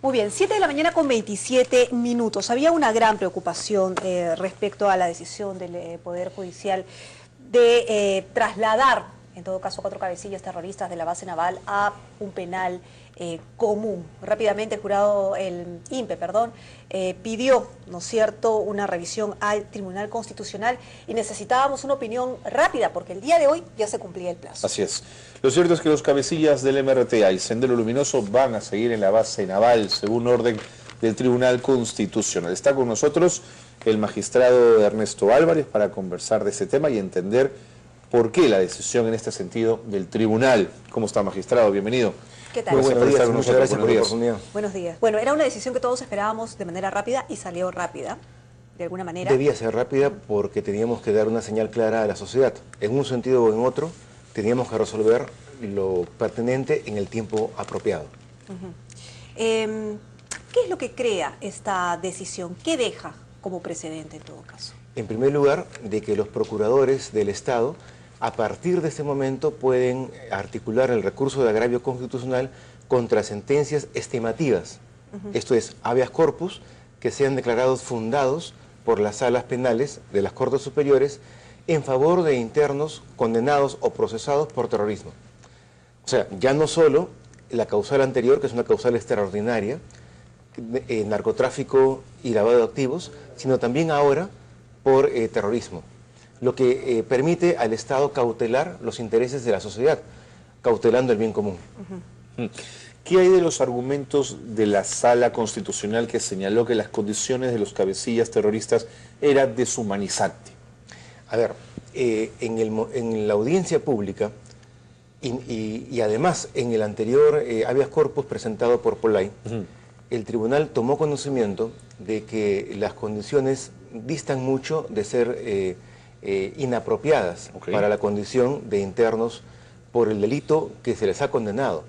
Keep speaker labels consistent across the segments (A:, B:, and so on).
A: Muy bien, 7 de la mañana con 27 minutos. Había una gran preocupación respecto a la decisión del Poder Judicial de trasladar, en todo caso, 4 cabecillas terroristas de la base naval a un penal común. Rápidamente el INPE, pidió, ¿no es cierto?, una revisión al Tribunal Constitucional y necesitábamos una opinión rápida porque el día de hoy ya se cumplía el plazo.
B: Así es. Lo cierto es que los cabecillas del MRTA y Sendero Luminoso van a seguir en la base naval según orden del Tribunal Constitucional. Está con nosotros el magistrado Ernesto Álvarez para conversar de ese tema y entender por qué la decisión en este sentido del tribunal. ¿Cómo está, magistrado? Bienvenido.
A: ¿Qué tal?
C: Muy buenos días, muchas gracias por la oportunidad.
A: Buenos días. Bueno, era una decisión que todos esperábamos de manera rápida y salió rápida, de alguna manera.
C: Debía ser rápida porque teníamos que dar una señal clara a la sociedad. En un sentido o en otro, teníamos que resolver lo pertinente en el tiempo apropiado.
A: ¿Qué es lo que crea esta decisión? ¿Qué deja como precedente en todo caso?
C: En primer lugar, de que los procuradores del Estado, a partir de este momento, pueden articular el recurso de agravio constitucional contra sentencias estimativas. Esto es, habeas corpus, que sean declarados fundados por las salas penales de las Cortes Superiores en favor de internos condenados o procesados por terrorismo. O sea, ya no solo la causal anterior, que es una causal extraordinaria, narcotráfico y lavado de activos, sino también ahora por terrorismo, lo que permite al Estado cautelar los intereses de la sociedad, cautelando el bien común.
B: ¿Qué hay de los argumentos de la Sala Constitucional que señaló que las condiciones de los cabecillas terroristas eran deshumanizantes?
C: A ver, en la audiencia pública y además en el anterior habeas corpus presentado por Polay, el tribunal tomó conocimiento de que las condiciones distan mucho de ser inapropiadas para la condición de internos por el delito que se les ha condenado.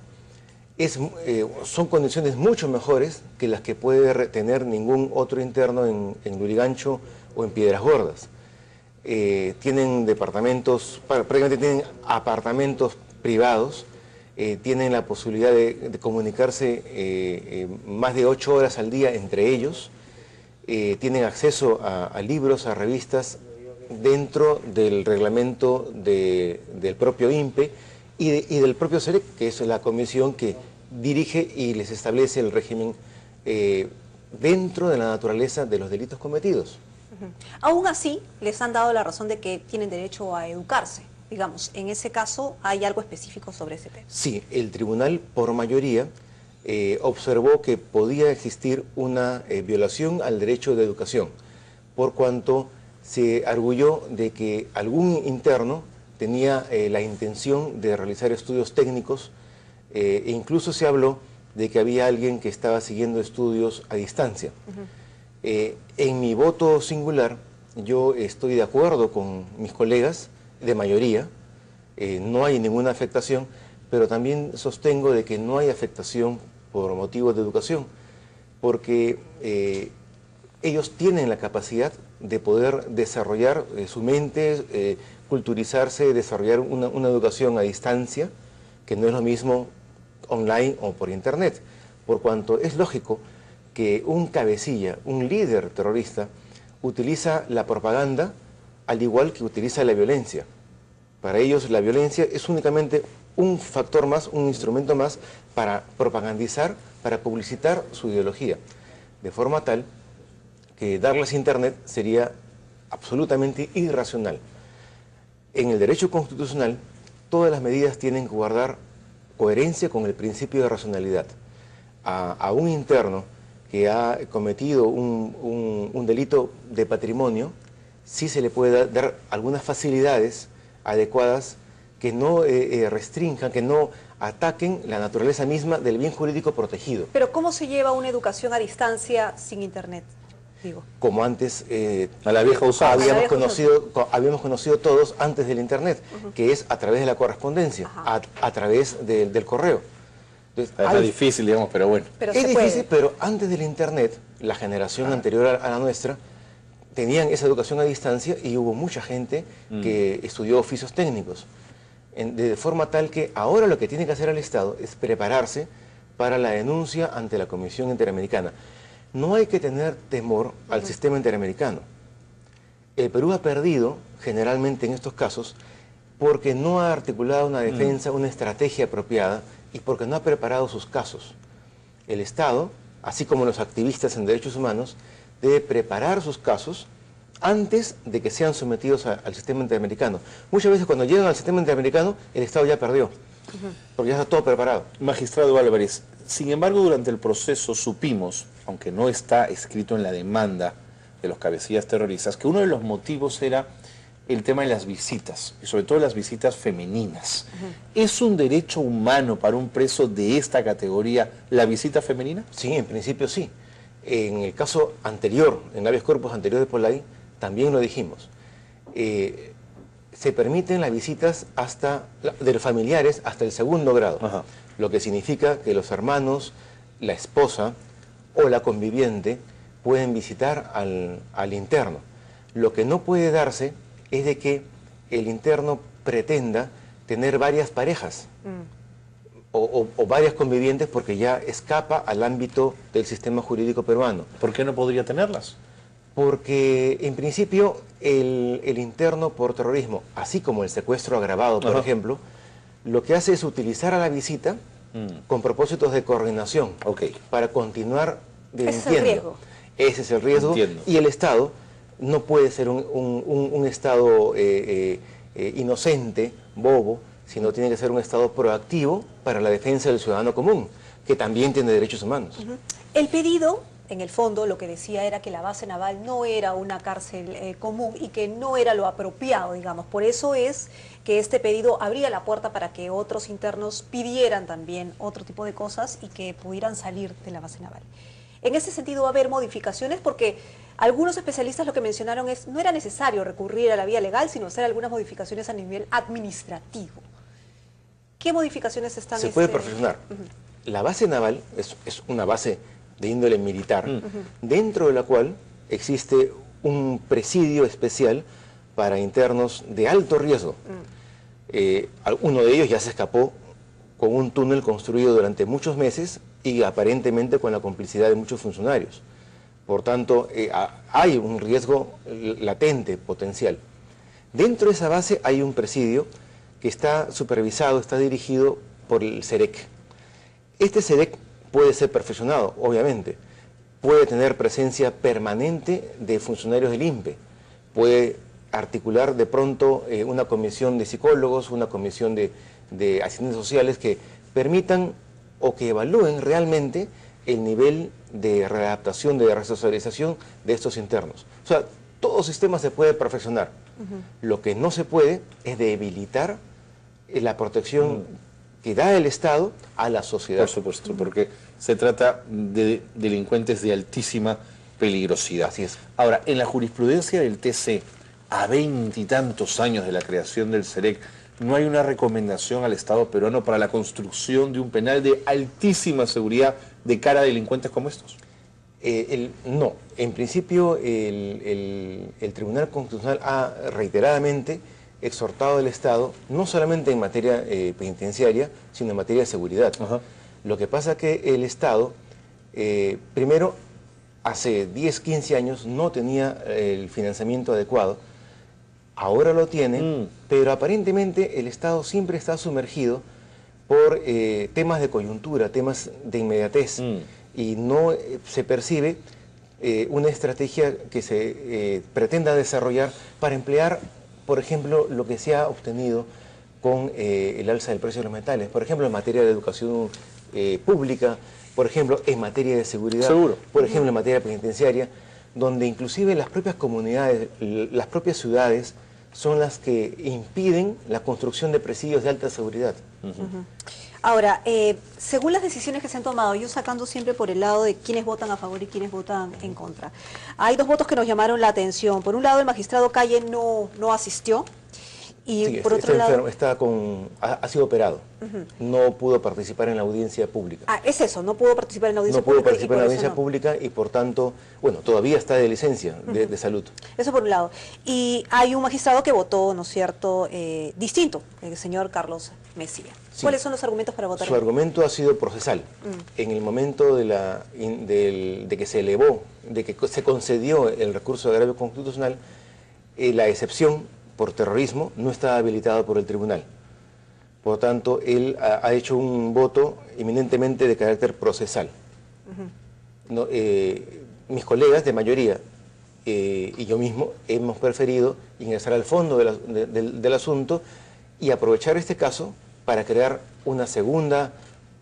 C: Son condiciones mucho mejores que las que puede tener ningún otro interno en Lurigancho o en Piedras Gordas. Tienen departamentos, prácticamente tienen apartamentos privados, tienen la posibilidad de comunicarse más de 8 horas al día entre ellos, tienen acceso a libros, a revistas dentro del reglamento del propio INPE y del propio SEREC, que es la comisión que dirige y les establece el régimen dentro de la naturaleza de los delitos cometidos.
A: Aún así, les han dado la razón de que tienen derecho a educarse. Digamos, en ese caso, ¿hay algo específico sobre ese tema?
C: Sí, el tribunal, por mayoría, observó que podía existir una violación al derecho de educación, por cuanto se arguyó de que algún interno tenía la intención de realizar estudios técnicos, e incluso se habló de que había alguien que estaba siguiendo estudios a distancia. En mi voto singular, yo estoy de acuerdo con mis colegas, de mayoría, no hay ninguna afectación, pero también sostengo de que no hay afectación por motivos de educación, porque ellos tienen la capacidad de poder desarrollar su mente, culturizarse, desarrollar una educación a distancia, que no es lo mismo online o por internet, por cuanto es lógico que un cabecilla, un líder terrorista, utiliza la propaganda al igual que utiliza la violencia. Para ellos la violencia es únicamente un factor más, un instrumento más para propagandizar, para publicitar su ideología, de forma tal que darles internet sería absolutamente irracional. En el derecho constitucional, todas las medidas tienen que guardar coherencia con el principio de racionalidad. A un interno que ha cometido un delito de patrimonio, sí se le puede dar algunas facilidades adecuadas que no restrinjan, que no ataquen la naturaleza misma del bien jurídico protegido.
A: Pero ¿cómo se lleva una educación a distancia sin internet? Digo.
C: Como antes
B: a la vieja usada.
C: Habíamos conocido todos antes del internet, que es a través de la correspondencia, a través del correo. Entonces,
B: es difícil, digamos, pero bueno.
A: Pero
C: es difícil, pero antes del internet, la generación anterior a la nuestra, tenían esa educación a distancia y hubo mucha gente que estudió oficios técnicos. De forma tal que ahora lo que tiene que hacer el Estado es prepararse para la denuncia ante la Comisión Interamericana. No hay que tener temor al sistema interamericano. El Perú ha perdido generalmente en estos casos porque no ha articulado una defensa, una estrategia apropiada y porque no ha preparado sus casos. El Estado, así como los activistas en derechos humanos, debe preparar sus casos antes de que sean sometidos al sistema interamericano. Muchas veces cuando llegan al sistema interamericano, el Estado ya perdió, porque ya está todo preparado.
B: Magistrado Álvarez, sin embargo, durante el proceso supimos, aunque no está escrito en la demanda de los cabecillas terroristas, que uno de los motivos era el tema de las visitas, y sobre todo las visitas femeninas. ¿Es un derecho humano para un preso de esta categoría la visita femenina?
C: Sí, en principio sí. En el caso anterior, en habeas corpus anterior de Polay, también lo dijimos. Se permiten las visitas de los familiares hasta el segundo grado, lo que significa que los hermanos, la esposa o la conviviente pueden visitar al interno. Lo que no puede darse es de que el interno pretenda tener varias parejas o varias convivientes porque ya escapa al ámbito del sistema jurídico peruano.
B: ¿Por qué no podría tenerlas?
C: Porque en principio el interno por terrorismo, así como el secuestro agravado, por ejemplo, lo que hace es utilizar a la visita con propósitos de coordinación para continuar delinquiendo.
A: Ese es el riesgo.
C: Ese es el riesgo.
B: Entiendo.
C: Y el Estado no puede ser un Estado inocente, bobo, sino tiene que ser un Estado proactivo para la defensa del ciudadano común, que también tiene derechos humanos.
A: El pedido, en el fondo, lo que decía era que la base naval no era una cárcel común y que no era lo apropiado, digamos. Por eso es que este pedido abría la puerta para que otros internos pidieran también otro tipo de cosas y que pudieran salir de la base naval. En ese sentido va a haber modificaciones porque algunos especialistas lo que mencionaron es no era necesario recurrir a la vía legal, sino hacer algunas modificaciones a nivel administrativo. ¿Qué modificaciones están?
C: Se puede perfeccionar. La base naval es una base de índole militar, dentro de la cual existe un presidio especial para internos de alto riesgo. Uno de ellos ya se escapó con un túnel construido durante muchos meses y aparentemente con la complicidad de muchos funcionarios. Por tanto, hay un riesgo latente, potencial. Dentro de esa base hay un presidio que está supervisado, está dirigido por el CEREC. Este CEREC puede ser perfeccionado, obviamente. Puede tener presencia permanente de funcionarios del INPE. Puede articular de pronto una comisión de psicólogos, una comisión de asistentes sociales que permitan o que evalúen realmente el nivel de readaptación, de resocialización de estos internos. O sea, todo sistema se puede perfeccionar. Lo que no se puede es debilitar la protección que da el Estado a la sociedad.
B: Por supuesto, porque se trata de delincuentes de altísima peligrosidad.
C: Así es.
B: Ahora, en la jurisprudencia del TC, a 20 y tantos años de la creación del CEREC, ¿no hay una recomendación al Estado peruano para la construcción de un penal de altísima seguridad de cara a delincuentes como estos?
C: No. En principio, el Tribunal Constitucional ha reiteradamente exhortado al Estado, no solamente en materia penitenciaria, sino en materia de seguridad. Lo que pasa es que el Estado, primero, hace 10, 15 años no tenía el financiamiento adecuado. Ahora lo tiene, pero aparentemente el Estado siempre está sumergido por temas de coyuntura, temas de inmediatez, y no se percibe una estrategia que se pretenda desarrollar para emplear, por ejemplo, lo que se ha obtenido con el alza del precio de los metales, por ejemplo, en materia de educación pública, por ejemplo, en materia de seguridad, por ejemplo, en materia penitenciaria, donde inclusive las propias comunidades, las propias ciudades, son las que impiden la construcción de presidios de alta seguridad.
A: Ahora, según las decisiones que se han tomado, yo sacando siempre por el lado de quienes votan a favor y quienes votan en contra, hay dos votos que nos llamaron la atención. Por un lado, el magistrado Calle no asistió Y
C: Sí,
A: por
C: está
A: otro lado...
C: enfermo, ha sido operado. No pudo participar en la audiencia pública.
A: Ah, es eso, no pudo participar en la audiencia
C: No pudo
A: pública.
C: participar en la audiencia pública y por tanto, bueno, todavía está de licencia de salud.
A: Eso por un lado. Y hay un magistrado que votó, ¿no es cierto?, distinto, el señor Carlos Mesía.
C: Sí.
A: ¿Cuáles son los argumentos para votar?
C: Su argumento ha sido procesal. En el momento de que se elevó, de que se concedió el recurso de agravio constitucional, la excepción por terrorismo no está habilitada por el tribunal. Por tanto, él ha hecho un voto eminentemente de carácter procesal. No, mis colegas de mayoría y yo mismo hemos preferido ingresar al fondo del asunto y aprovechar este caso para crear una segunda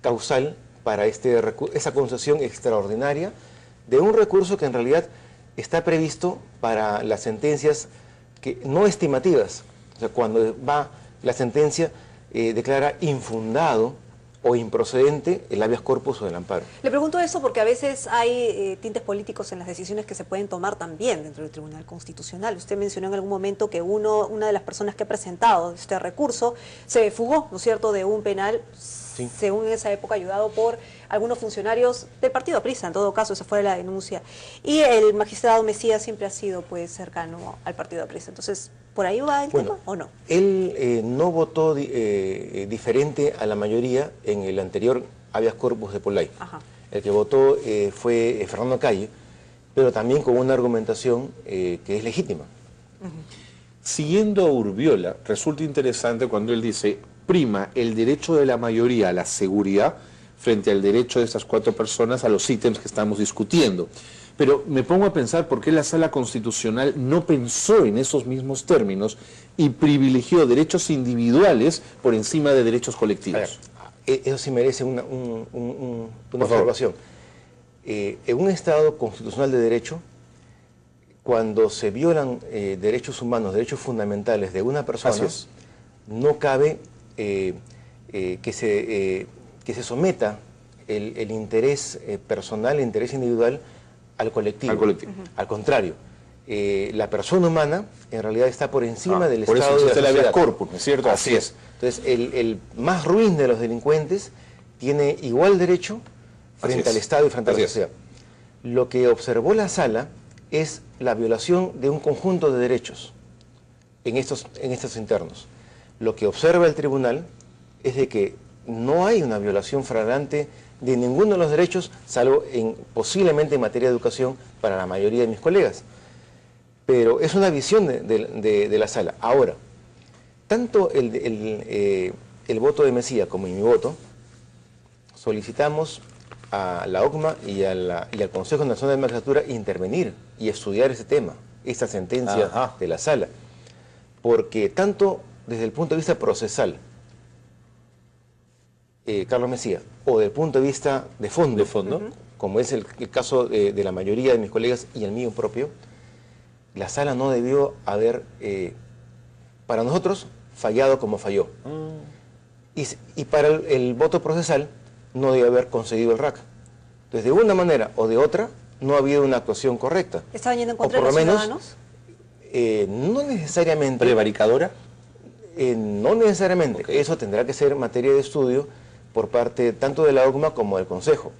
C: causal para esa concesión extraordinaria de un recurso que en realidad está previsto para las sentencias no estimativas. O sea, cuando va la sentencia, declara infundado o improcedente el habeas corpus o el amparo.
A: Le pregunto eso porque a veces hay tintes políticos en las decisiones que se pueden tomar también dentro del Tribunal Constitucional. Usted mencionó en algún momento que una de las personas que ha presentado este recurso se fugó, ¿no es cierto?, de un penal, sí, según en esa época ayudado por algunos funcionarios del partido aprista, en todo caso, esa fue la denuncia. Y el magistrado Mesías siempre ha sido pues cercano al partido aprista. Entonces, ¿por ahí va el tema o no?
C: Él no votó diferente a la mayoría en el anterior habeas corpus de Pollay. El que votó fue Fernando Calle, pero también con una argumentación que es legítima.
B: Siguiendo a Urbiola, resulta interesante cuando él dice: prima el derecho de la mayoría a la seguridad frente al derecho de estas 4 personas a los ítems que estamos discutiendo. Pero me pongo a pensar por qué la Sala Constitucional no pensó en esos mismos términos y privilegió derechos individuales por encima de derechos colectivos.
C: Eso sí merece una observación. En un Estado constitucional de derecho, cuando se violan derechos humanos, derechos fundamentales de una persona, no cabe que se someta el interés personal, el interés individual al colectivo. Al contrario, la persona humana en realidad está por encima del Estado de la sociedad.
B: El habeas corpus, ¿no es cierto?
C: Así es. Entonces, el más ruin de los delincuentes tiene igual derecho frente al Estado y frente a la sociedad. Lo que observó la Sala es la violación de un conjunto de derechos en estos internos. Lo que observa el tribunal es de que no hay una violación flagrante de ninguno de los derechos, salvo posiblemente en materia de educación para la mayoría de mis colegas. Pero es una visión de la Sala. Ahora, tanto el voto de Mesía como mi voto, solicitamos a la OCMA y al Consejo Nacional de Magistratura intervenir y estudiar ese tema, esta sentencia de la Sala. Porque tanto desde el punto de vista procesal, Carlos Mesía, o del punto de vista de fondo, como es el caso de la mayoría de mis colegas y el mío propio, la Sala no debió haber, para nosotros, fallado como falló. Y para el voto procesal no debió haber concedido el RAC. Entonces, de una manera o de otra, no ha habido una actuación correcta.
A: ¿Estaban yendo en contra de los ciudadanos?
C: No necesariamente.
B: ¿Prevaricadora?
C: No necesariamente. Eso tendrá que ser materia de estudio por parte tanto de la OCMA como del Consejo.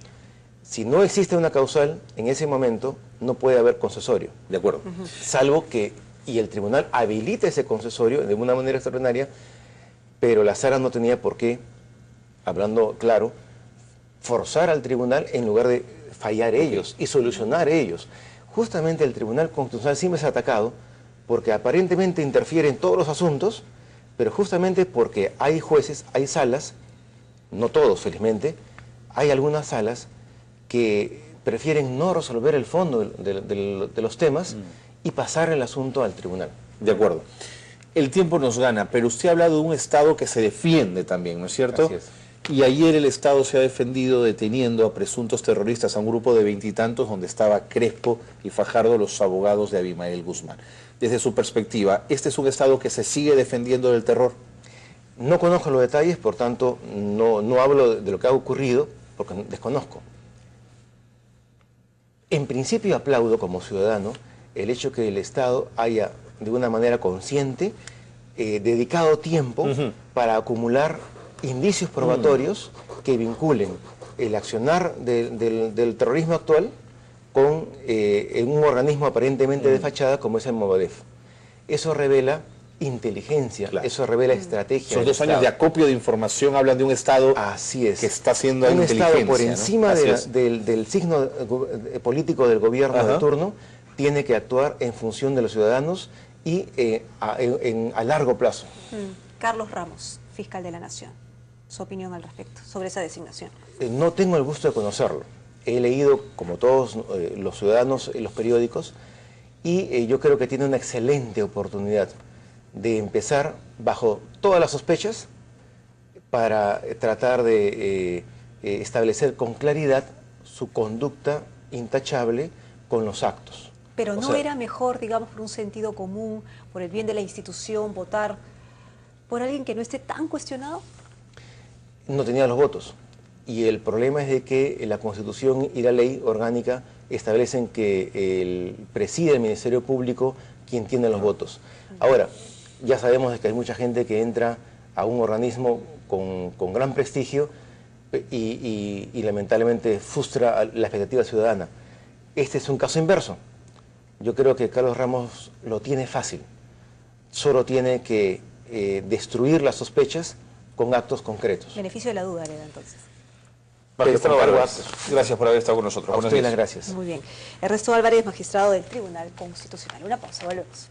C: Si no existe una causal, en ese momento no puede haber concesorio.
B: De acuerdo.
C: Salvo que, y el tribunal habilite ese concesorio de una manera extraordinaria, pero la Sala no tenía por qué, hablando claro, forzar al tribunal en lugar de fallar ellos y solucionar ellos. Justamente el Tribunal Constitucional siempre se ha atacado porque aparentemente interfiere en todos los asuntos, pero justamente porque hay jueces, hay salas, no todos felizmente, hay algunas salas que prefieren no resolver el fondo de los temas y pasar el asunto al tribunal.
B: De acuerdo. El tiempo nos gana, pero usted ha hablado de un Estado que se defiende también, ¿no es cierto?
C: Así es.
B: Y ayer el Estado se ha defendido deteniendo a presuntos terroristas, a un grupo de 20 y tantos donde estaba Crespo y Fajardo, los abogados de Abimael Guzmán. Desde su perspectiva, ¿este es un Estado que se sigue defendiendo del terror?
C: No conozco los detalles, por tanto no hablo de lo que ha ocurrido, porque desconozco. En principio aplaudo como ciudadano el hecho que el Estado haya de una manera consciente dedicado tiempo para acumular indicios probatorios que vinculen el accionar del terrorismo actual con un organismo aparentemente de fachada como es el Movadef. Eso revela inteligencia, eso revela estrategia.
B: Son 2 años de acopio de información, hablan de un Estado
C: Así es.
B: que está haciendo
C: un
B: inteligencia.
C: Estado por encima
B: ¿no?
C: del signo político del gobierno de turno, tiene que actuar en función de los ciudadanos y a largo plazo.
A: Carlos Ramos, fiscal de la Nación, su opinión al respecto sobre esa designación.
C: No tengo el gusto de conocerlo. He leído, como todos los ciudadanos, los periódicos, y yo creo que tiene una excelente oportunidad de empezar bajo todas las sospechas para tratar de establecer con claridad su conducta intachable con los actos.
A: Pero ¿no era mejor, digamos, por un sentido común, por el bien de la institución, votar por alguien que no esté tan cuestionado?
C: No tenía los votos. Y el problema es de que la Constitución y la ley orgánica establecen que preside el Ministerio Público quien tiene los votos. Ahora, ya sabemos de que hay mucha gente que entra a un organismo con gran prestigio y lamentablemente frustra la expectativa ciudadana. Este es un caso inverso. Yo creo que Carlos Ramos lo tiene fácil. Solo tiene que destruir las sospechas con actos concretos.
A: Beneficio de la duda le da entonces.
B: Magistrado Álvarez, gracias por haber estado con nosotros.
C: A usted las gracias.
A: Muy bien. Ernesto Álvarez, magistrado del Tribunal Constitucional. Una pausa, volvemos.